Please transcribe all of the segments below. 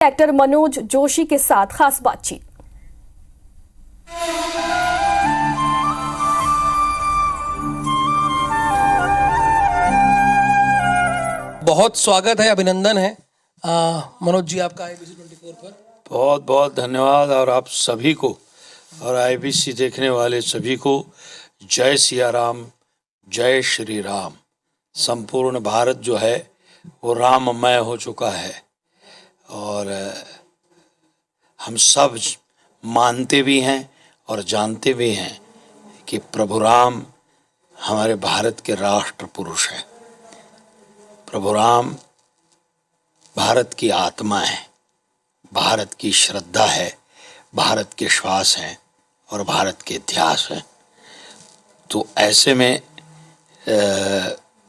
Actor Manoj Joshi के साथ खास बातचीत। बहुत स्वागत है, अभिनंदन है मनोज जी आपका IBC 24 पर। बहुत बहुत धन्यवाद। और आप सभी को और IBC देखने वाले सभी को जय सिया राम, जय श्री राम। संपूर्ण भारत जो है वो राममय हो चुका है और हम सब मानते भी हैं और जानते भी हैं कि प्रभु राम हमारे भारत के राष्ट्र पुरुष हैं। प्रभु राम भारत की आत्मा है, भारत की श्रद्धा है, भारत के श्वास हैं और भारत के इतिहास हैं। तो ऐसे में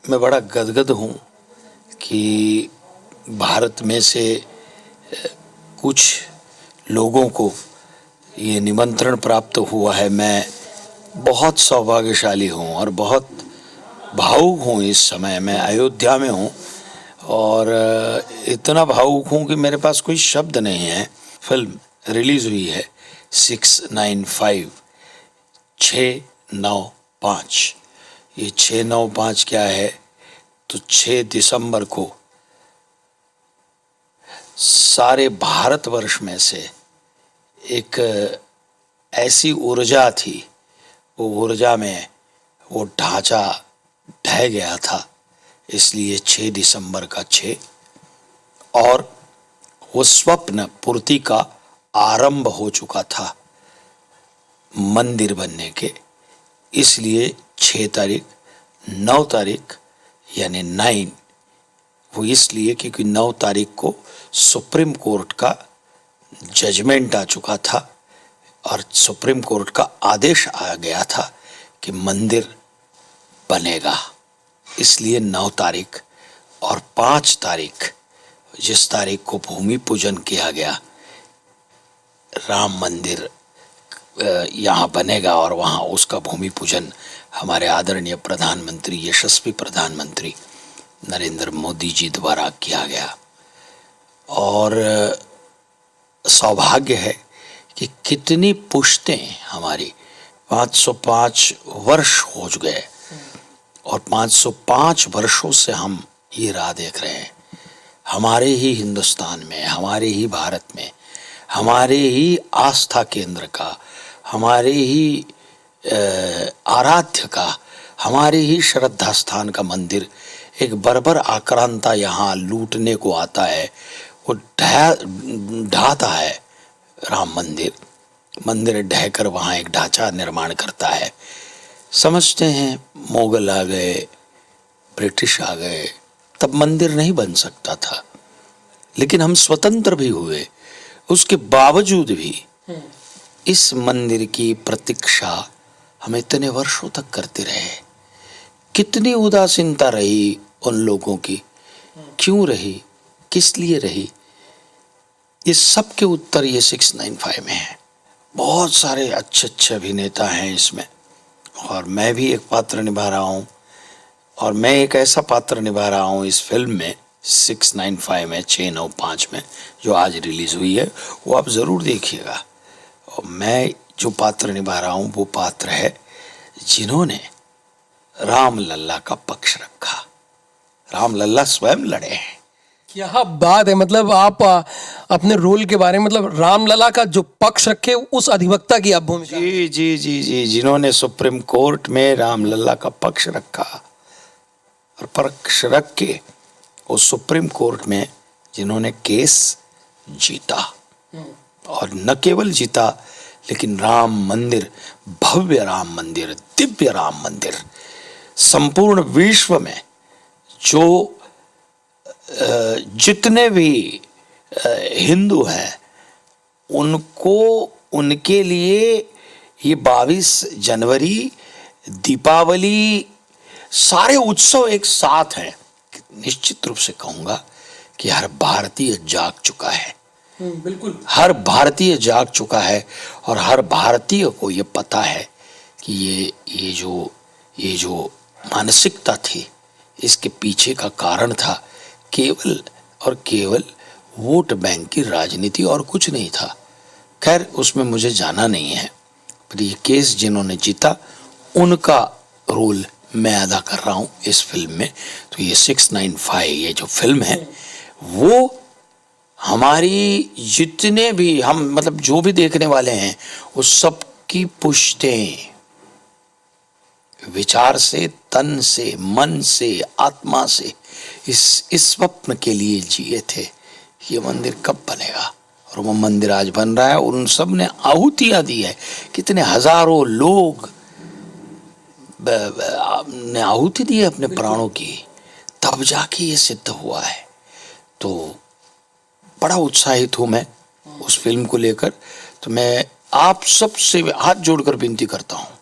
मैं बड़ा गदगद हूँ कि भारत में से कुछ लोगों को ये निमंत्रण प्राप्त हुआ है। मैं बहुत सौभाग्यशाली हूँ और बहुत भावुक हूँ। इस समय मैं अयोध्या में हूँ और इतना भावुक हूँ कि मेरे पास कोई शब्द नहीं है। फिल्म रिलीज़ हुई है 695 ये 695 क्या है तो 6 दिसंबर को सारे भारतवर्ष में से एक ऐसी ऊर्जा थी, वो ऊर्जा में वो ढांचा ढह गया था, इसलिए 6 दिसंबर का 6 और वो स्वप्न पूर्ति का आरंभ हो चुका था मंदिर बनने के, इसलिए 6 तारीख 9 तारीख यानी 9 वो इसलिए क्योंकि 9 तारीख को सुप्रीम कोर्ट का जजमेंट आ चुका था और सुप्रीम कोर्ट का आदेश आ गया था कि मंदिर बनेगा, इसलिए 9 तारीख और 5 तारीख जिस तारीख को भूमि पूजन किया गया, राम मंदिर यहाँ बनेगा और वहाँ उसका भूमि पूजन हमारे आदरणीय प्रधानमंत्री, यशस्वी प्रधानमंत्री नरेंद्र मोदी जी द्वारा किया गया। और सौभाग्य है कि कितनी पुश्तें हमारी 505 वर्ष हो गए और 505 वर्षों से हम ये राह देख रहे हैं। हमारे ही हिंदुस्तान में, हमारे ही भारत में, हमारे ही आस्था केंद्र का, हमारे ही आराध्य का, हमारे ही श्रद्धा स्थान का मंदिर एक बर्बर आक्रांता यहाँ लूटने को आता है, वो ढाता है। राम मंदिर ढहकर वहाँ एक ढांचा निर्माण करता है। समझते हैं मुगल आ गए, ब्रिटिश आ गए, तब मंदिर नहीं बन सकता था, लेकिन हम स्वतंत्र भी हुए, उसके बावजूद भी इस मंदिर की प्रतीक्षा हम इतने वर्षों तक करते रहे। कितनी उदासीनता रही उन लोगों की, क्यों रही, किस लिए रही, ये सब के उत्तर ये 695 में है। बहुत सारे अच्छे अच्छे अभिनेता हैं इसमें और मैं भी एक पात्र निभा रहा हूँ और मैं एक ऐसा पात्र निभा रहा हूँ इस फिल्म में 695 में 695 में जो आज रिलीज हुई है, वो आप ज़रूर देखिएगा। और मैं जो पात्र निभा रहा हूँ वो पात्र है जिन्होंने राम लल्ला का पक्ष रखा। राम लल्ला स्वयं लड़े हैं। क्या बात है, मतलब आप अपने रोल के बारे में, मतलब रामलला का जो पक्ष रखे उस अधिवक्ता की आप भूमिका। जी जी जी जी, जिन्होंने सुप्रीम कोर्ट में रामलला का पक्ष रखा और पक्ष रख के वो सुप्रीम कोर्ट में जिन्होंने केस जीता और न केवल जीता लेकिन राम मंदिर, भव्य राम मंदिर, दिव्य राम मंदिर संपूर्ण विश्व में जो जितने भी हिंदू हैं उनको, उनके लिए ये 22 जनवरी, दीपावली, सारे उत्सव एक साथ हैं। निश्चित रूप से कहूँगा कि हर भारतीय जाग चुका है। बिल्कुल, हर भारतीय जाग चुका है और हर भारतीय को ये पता है कि ये जो मानसिकता थी, इसके पीछे का कारण था केवल और केवल वोट बैंक की राजनीति और कुछ नहीं था। खैर उसमें मुझे जाना नहीं है, पर ये केस जिन्होंने जीता उनका रोल मैं अदा कर रहा हूँ इस फिल्म में। तो ये 695 ये जो फिल्म है वो हमारी जितने भी हम मतलब जो भी देखने वाले हैं उस सब की पुष्टें विचार से, तन से, मन से, आत्मा से इस स्वप्न के लिए जिए थे ये मंदिर कब बनेगा, और वो मंदिर आज बन रहा है। उन सब ने आहुतियां दी है, कितने हजारों लोग ने आहुति दी है अपने प्राणों की, तब जाके ये सिद्ध हुआ है। तो बड़ा उत्साहित हूं मैं उस फिल्म को लेकर। तो मैं आप सबसे हाथ जोड़कर विनती करता हूं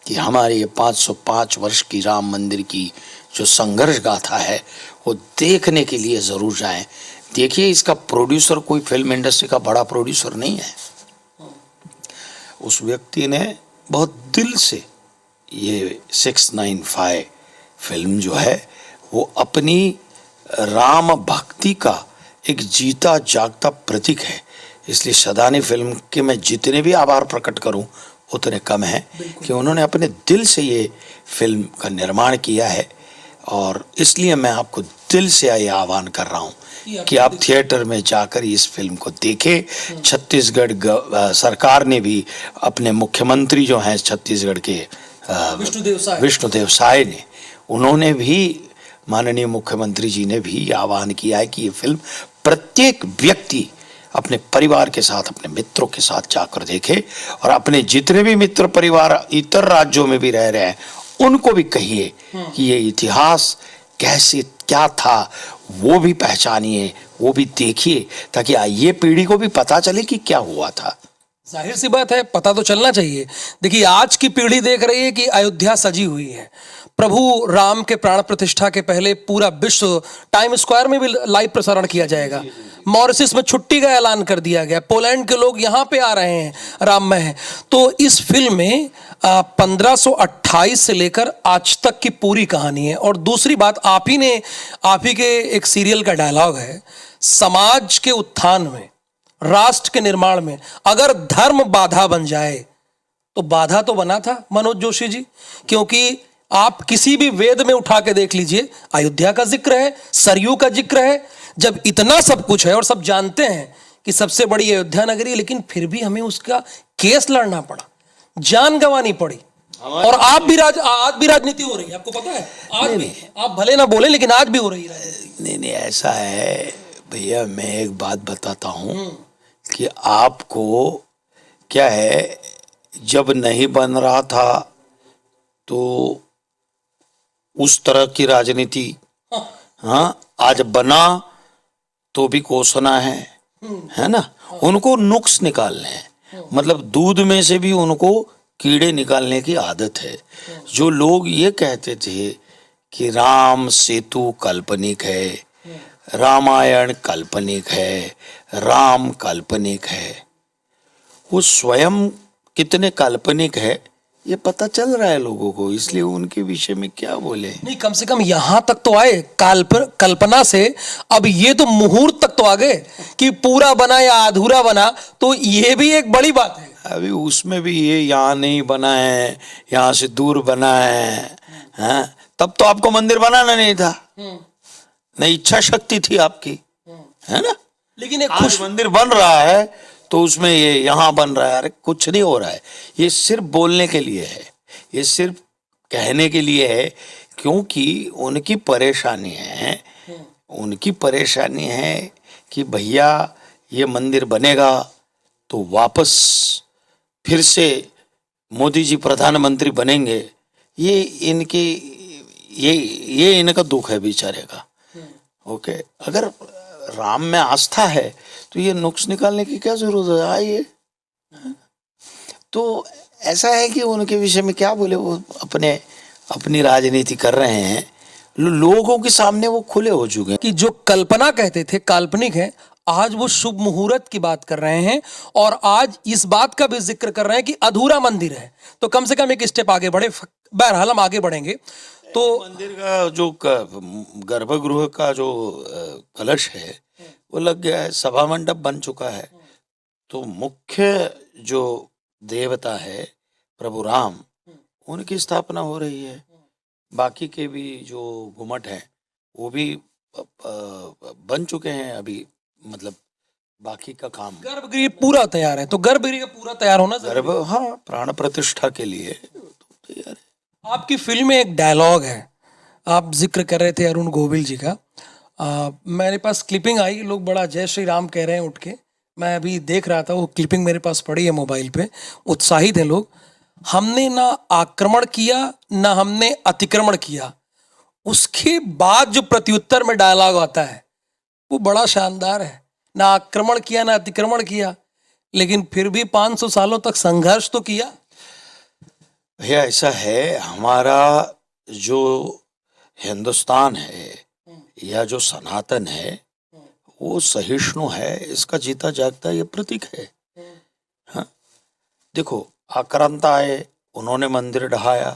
कि हमारे ये 505 वर्ष की राम मंदिर की जो संघर्ष गाथा है वो देखने के लिए जरूर जाएं। देखिए इसका प्रोड्यूसर कोई फिल्म इंडस्ट्री का बड़ा प्रोड्यूसर नहीं है, उस व्यक्ति ने बहुत दिल से ये 695 फिल्म जो है वो अपनी राम भक्ति का एक जीता जागता प्रतीक है। इसलिए सदानी फिल्म के मैं जितने भी आभार प्रकट करूं उतने कम है कि उन्होंने अपने दिल से ये फिल्म का निर्माण किया है। और इसलिए मैं आपको दिल से ये आह्वान कर रहा हूं कि आप थिएटर में जाकर इस फिल्म को देखें। छत्तीसगढ़ सरकार ने भी अपने मुख्यमंत्री जो हैं छत्तीसगढ़ के विष्णुदेव साय ने, उन्होंने भी माननीय मुख्यमंत्री जी ने भी आह्वान किया है कि ये फिल्म प्रत्येक व्यक्ति अपने परिवार के साथ, अपने मित्रों के साथ जाकर देखे, और अपने जितने भी मित्र परिवार इतर राज्यों में भी रह रहे हैं उनको भी कहिए कि ये इतिहास कैसे क्या था वो भी पहचानिए, वो भी देखिए, ताकि ये पीढ़ी को भी पता चले कि क्या हुआ था। जाहिर सी बात है, पता तो चलना चाहिए। देखिए आज की पीढ़ी देख रही है कि अयोध्या सजी हुई है, प्रभु राम के प्राण प्रतिष्ठा के पहले पूरा विश्व टाइम स्क्वायर में भी लाइव प्रसारण किया जाएगा। मॉरिशस में छुट्टी का ऐलान कर दिया गया, पोलैंड के लोग यहाँ पे आ रहे हैं राममय है। तो इस फिल्म में 1528 से लेकर आज तक की पूरी कहानी है। और दूसरी बात, आप ही के एक सीरियल का डायलॉग है, समाज के उत्थान में, राष्ट्र के निर्माण में अगर धर्म बाधा बन जाए तो बाधा तो बना था मनोज जोशी जी, क्योंकि आप किसी भी वेद में उठा के देख लीजिए, अयोध्या का जिक्र है, सरयू का जिक्र है। जब इतना सब कुछ है और सब जानते हैं कि सबसे बड़ी अयोध्या नगरी है, लेकिन फिर भी हमें उसका केस लड़ना पड़ा, जान गंवानी पड़ी। और आज भी राजनीति हो रही है, आपको पता है। आज भी आप भले ना बोले लेकिन आज भी हो रही है। नहीं ऐसा है भैया, मैं एक बात बताता हूं कि आपको क्या है, जब नहीं बन रहा था तो उस तरह की राजनीति, हाँ आज बना तो भी कोसना है ना। उनको नुक्स निकालने हैं, मतलब दूध में से भी उनको कीड़े निकालने की आदत है। जो लोग ये कहते थे कि राम सेतु काल्पनिक है, रामायण काल्पनिक है, राम काल्पनिक है, वो स्वयं कितने काल्पनिक है ये पता चल रहा है लोगों को, इसलिए उनके विषय में क्या बोले। नहीं, कम से कम यहां तक तो आए कल्पना से। अब ये तो मुहूर्त तक तो आ गए कि पूरा बना या अधूरा बना, तो ये भी एक बड़ी बात है। अभी उसमें भी ये यहाँ नहीं बना है, यहाँ से दूर बना है, हाँ? तब तो आपको मंदिर बनाना नहीं था, नहीं इच्छा शक्ति थी आपकी, है ना। लेकिन एक आज मंदिर बन रहा है तो उसमें ये यहाँ बन रहा है, अरे कुछ नहीं हो रहा है। ये सिर्फ बोलने के लिए है, ये सिर्फ कहने के लिए है, क्योंकि उनकी परेशानी है कि भैया ये मंदिर बनेगा तो वापस फिर से मोदी जी प्रधानमंत्री बनेंगे। ये इनका दुख है बेचारे का। ओके, अगर राम में आस्था है तो ये नुक्स निकालने की क्या जरूरत है। आइए, तो ऐसा है कि उनके विषय में क्या बोले, वो अपनी राजनीति कर रहे हैं, लोगों के सामने वो खुले हो चुके हैं। कि जो कल्पना कहते थे काल्पनिक है, आज वो शुभ मुहूर्त की बात कर रहे हैं, और आज इस बात का भी जिक्र कर रहे हैं कि अधूरा मंदिर है, तो कम से कम एक स्टेप आगे बढ़े। बहरहाल हम आगे बढ़ेंगे। तो मंदिर का जो गर्भगृह का जो कलश है वो लग गया है, सभा मंडप बन चुका है। तो मुख्य जो देवता है प्रभु राम, उनकी स्थापना हो रही है। बाकी के भी जो घुमट हैं वो भी बन चुके हैं अभी, मतलब बाकी का काम। गर्भगृह पूरा तैयार है, तो गर्भगृह का पूरा तैयार होना जरूरी गर्भ, हाँ, प्राण प्रतिष्ठा के लिए तो तैयार है। है। आपकी फिल्म में एक डायलॉग है, आप जिक्र कर रहे थे अरुण गोविल जी का। मेरे पास क्लिपिंग आई, लोग बड़ा जय श्री राम कह रहे हैं उठ के। मैं अभी देख रहा था, वो क्लिपिंग मेरे पास पड़ी है मोबाइल पे। उत्साहित हैं लोग। हमने ना आक्रमण किया ना हमने अतिक्रमण किया। उसके बाद जो प्रत्युत्तर में डायलॉग आता है वो बड़ा शानदार है। ना आक्रमण किया ना अतिक्रमण किया, लेकिन फिर भी 500 सालों तक संघर्ष तो किया। भैया ऐसा है, हमारा जो हिंदुस्तान है या जो सनातन है वो सहिष्णु है, इसका जीता जागता ये प्रतीक है। हाँ, देखो, आक्रांता आए, उन्होंने मंदिर ढहाया,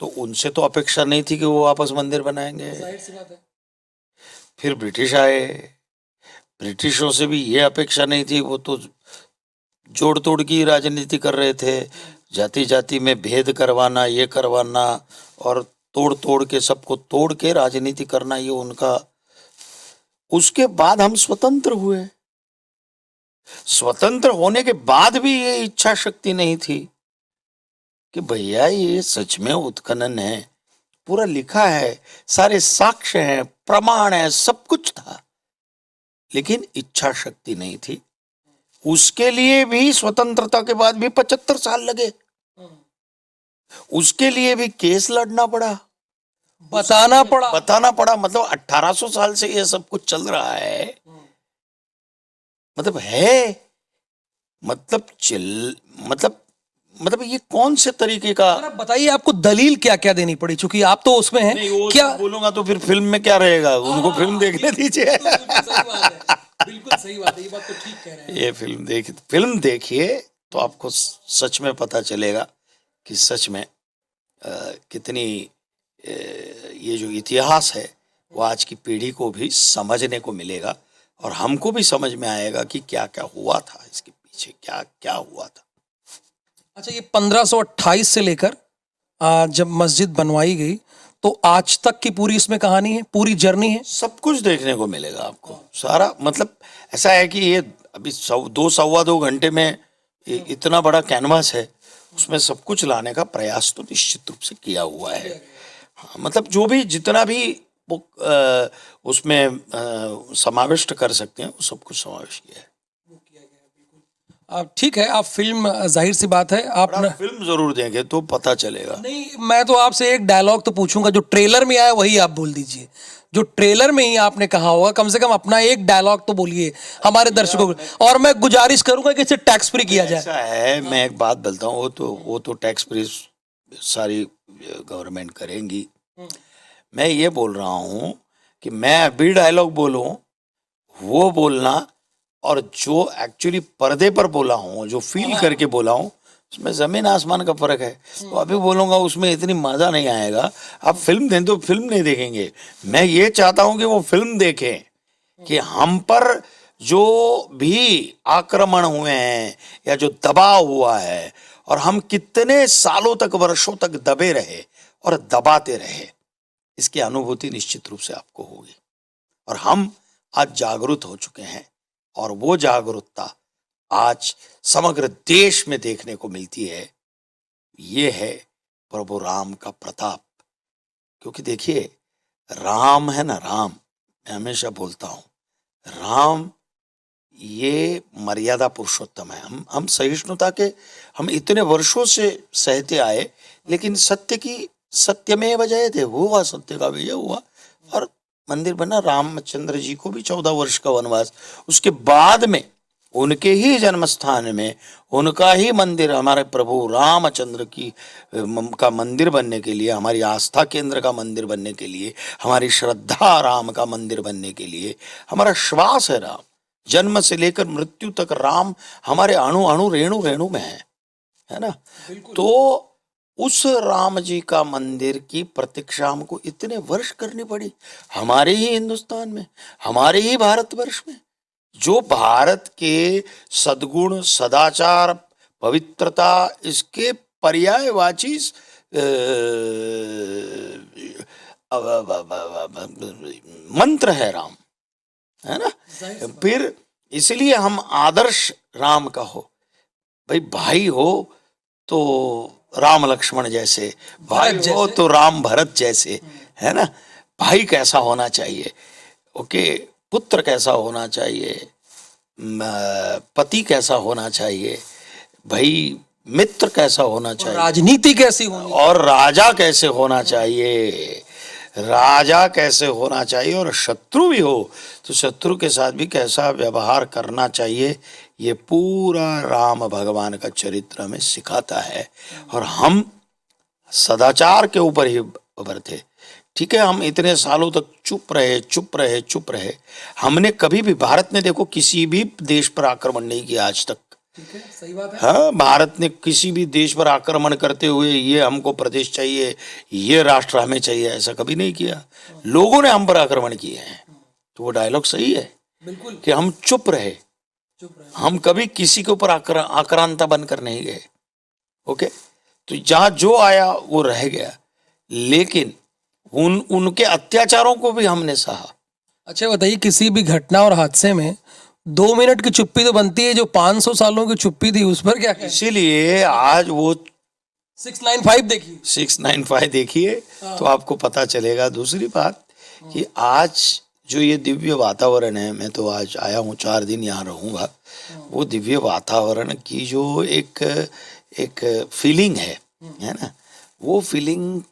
तो उनसे तो अपेक्षा नहीं थी कि वो वापस मंदिर बनाएंगे। जाहिर सी बात है। फिर ब्रिटिश आए, ब्रिटिशों से भी ये अपेक्षा नहीं थी, वो तो जोड़ तोड़ की राजनीति कर रहे थे, जाति जाति में भेद करवाना, ये करवाना और तोड़ तोड़ के सबको तोड़ के राजनीति करना, ये उनका। उसके बाद हम स्वतंत्र हुए। स्वतंत्र होने के बाद भी ये इच्छा शक्ति नहीं थी कि भैया ये सच में उत्खनन है, पूरा लिखा है, सारे साक्ष्य हैं, प्रमाण है, सब कुछ था, लेकिन इच्छा शक्ति नहीं थी। उसके लिए भी स्वतंत्रता के बाद भी 75 साल लगे। उसके लिए भी केस लड़ना पड़ा, बताना पड़ा। मतलब 1800 साल से ये सब कुछ चल रहा है। मतलब है, मतलब ये कौन से तरीके का। और आप बताइए, आपको दलील क्या क्या देनी पड़ी, क्योंकि आप तो उसमें हैं। नहीं, वो क्या सब बोलूंगा तो फिर फिल्म में क्या रहेगा, उनको फिल्म देखने दीजिए। बिल्कुल सही बात है, ये बात तो ठीक कह रहे हैं। ये फिल्म देखिए तो आपको सच में पता चलेगा कि सच में कितनी ये जो इतिहास है वो आज की पीढ़ी को भी समझने को मिलेगा और हमको भी समझ में आएगा कि क्या क्या हुआ था, इसके पीछे क्या क्या हुआ था। अच्छा, ये 1528 से लेकर जब मस्जिद बनवाई गई तो आज तक की पूरी इसमें कहानी है, पूरी जर्नी है। सब कुछ देखने को मिलेगा आपको, सारा। मतलब ऐसा है कि ये अभी 2 घंटे में इतना बड़ा कैनवास है, उसमें सब कुछ लाने का प्रयास तो निश्चित रूप से किया हुआ है। हाँ, मतलब जो भी जितना भी वो उसमें समाविष्ट कर सकते हैं वो सब कुछ समावेश किया है। ठीक है, आप फिल्म, जाहिर सी बात है आप फिल्म जरूर देंगे तो पता चलेगा। नहीं, मैं तो आपसे एक डायलॉग तो पूछूंगा, जो ट्रेलर में आया वही आप बोल दीजिए। जो ट्रेलर में ही आपने कहा होगा, कम से कम अपना एक डायलॉग तो बोलिए हमारे दर्शकों को। और मैं गुजारिश करूंगा कि इसे टैक्स फ्री किया जाए। ऐसा है, मैं एक बात बोलता हूँ, वो तो टैक्स फ्री सारी गवर्नमेंट करेंगी। मैं ये बोल रहा हूँ कि मैं अभी डायलॉग बोलूं, वो बोलना और जो एक्चुअली पर्दे पर बोला हूँ, जो फील करके बोला हूँ, उसमें जमीन आसमान का फर्क है। तो अभी बोलूंगा उसमें इतनी मजा नहीं आएगा। आप फिल्म दें तो फिल्म नहीं देखेंगे। मैं ये चाहता हूं कि वो फिल्म देखें कि हम पर जो भी आक्रमण हुए हैं या जो दबाव हुआ है और हम कितने सालों तक, वर्षों तक दबे रहे और दबाते रहे, इसकी अनुभूति निश्चित रूप से आपको होगी। और हम आज जागरूक हो चुके हैं और वो जागरूकता आज समग्र देश में देखने को मिलती है। ये है प्रभु राम का प्रताप। क्योंकि देखिए, राम है ना, राम, मैं हमेशा बोलता हूं, राम ये मर्यादा पुरुषोत्तम है। हम सहिष्णुता के हम इतने वर्षों से सहते आए, लेकिन सत्यमेव जयते, हुआ सत्य का विजय हुआ और मंदिर बना। रामचंद्र जी को भी 14 वर्ष का वनवास, उसके बाद में उनके ही जन्म स्थान में उनका ही मंदिर, हमारे प्रभु रामचंद्र की का मंदिर बनने के लिए, हमारी आस्था केंद्र का मंदिर बनने के लिए, हमारी श्रद्धा राम का मंदिर बनने के लिए, हमारा श्वास है राम। जन्म से लेकर मृत्यु तक राम हमारे अणु अणु रेणु रेणु में है ना। तो उस राम जी का मंदिर की प्रतीक्षा हमको इतने वर्ष करनी पड़ी, हमारे ही हिंदुस्तान में, हमारे ही भारतवर्ष में, जो भारत के सद्गुण, सदाचार, पवित्रता, इसके पर्यायवाची मंत्र है राम, है ना। फिर इसलिए हम आदर्श राम का हो, भाई भाई हो तो राम लक्ष्मण जैसे, भाई हो तो राम भरत जैसे, है ना। भाई कैसा होना चाहिए, ओके, पुत्र कैसा होना चाहिए, पति कैसा होना चाहिए, भाई मित्र कैसा होना चाहिए, राजनीति कैसी होनी, और राजा कैसे होना चाहिए, राजा कैसे होना चाहिए, और शत्रु भी हो तो शत्रु के साथ भी कैसा व्यवहार करना चाहिए, ये पूरा राम भगवान का चरित्र हमें सिखाता है। और हम सदाचार के ऊपर ही उभरते। ठीक है, हम इतने सालों तक चुप रहे। हमने कभी भी, भारत ने देखो किसी भी देश पर आक्रमण नहीं किया आज तक। ठीक है, सही बात है। हाँ, भारत ने किसी भी देश पर आक्रमण करते हुए ये हमको प्रदेश चाहिए, ये राष्ट्र हमें चाहिए, ऐसा कभी नहीं किया। लोगों ने हम पर आक्रमण किए हैं। तो वो डायलॉग सही है बिल्कुल, कि हम चुप रहे। हम कभी किसी के ऊपर आक्रांता बनकर नहीं गए। ओके, तो जहां जो आया वो रह गया, लेकिन उनके अत्याचारों को भी हमने सहा। अच्छा बताइए, किसी भी घटना और हादसे में 2 मिनट की चुप्पी तो बनती है, जो 500 सालों की चुप्पी थी उस पर क्या कहें? इसीलिए आज वो 695 देखिए, 695 देखिए तो आपको पता चलेगा। दूसरी बात कि आज जो ये दिव्य वातावरण है, मैं तो आज आया हूँ, 4 दिन यहाँ रहूँगा, वो दिव्य वातावरण की जो एक फीलिंग है ना, वो फीलिंग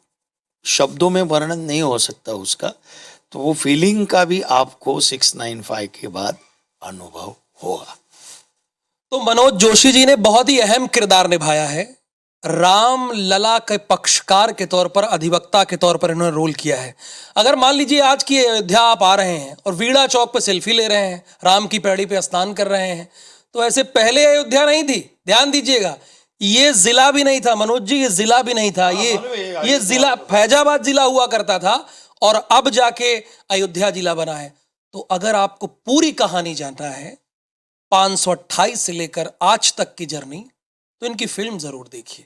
शब्दों में वर्णन नहीं हो सकता उसका। तो वो फीलिंग का भी आपको 695 के बाद अनुभव होगा। तो मनोज जोशी जी ने बहुत ही अहम किरदार निभाया है। राम लला के पक्षकार के तौर पर, अधिवक्ता के तौर पर इन्होंने रोल किया है। अगर मान लीजिए आज की अयोध्या आप आ रहे हैं और वीड़ा चौक पे सेल्फी ले रहे हैं, राम की पैड़ी पे स्नान कर रहे हैं, तो ऐसे पहले अयोध्या नहीं थी। ध्यान दीजिएगा, ये जिला भी नहीं था मनोज जी, ये जिला भी नहीं था, ये जिला फैजाबाद जिला हुआ करता था और अब जाके अयोध्या जिला बना है। तो अगर आपको पूरी कहानी जानना है, 528 से लेकर आज तक की जर्नी, तो इनकी फिल्म जरूर देखिए।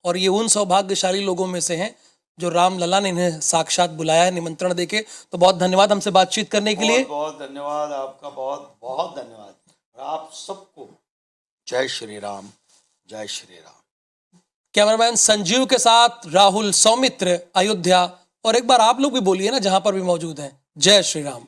और ये उन सौभाग्यशाली लोगों में से हैं जो राम लला ने इन्हें साक्षात बुलाया है निमंत्रण देके। तो बहुत धन्यवाद हमसे बातचीत करने के लिए। बहुत धन्यवाद आपका, बहुत बहुत धन्यवाद। आप सबको जय श्री राम, जय श्री राम। कैमरामैन संजीव के साथ राहुल सौमित्र, अयोध्या। और एक बार आप लोग भी बोलिए ना, जहां पर भी मौजूद हैं, जय श्री राम।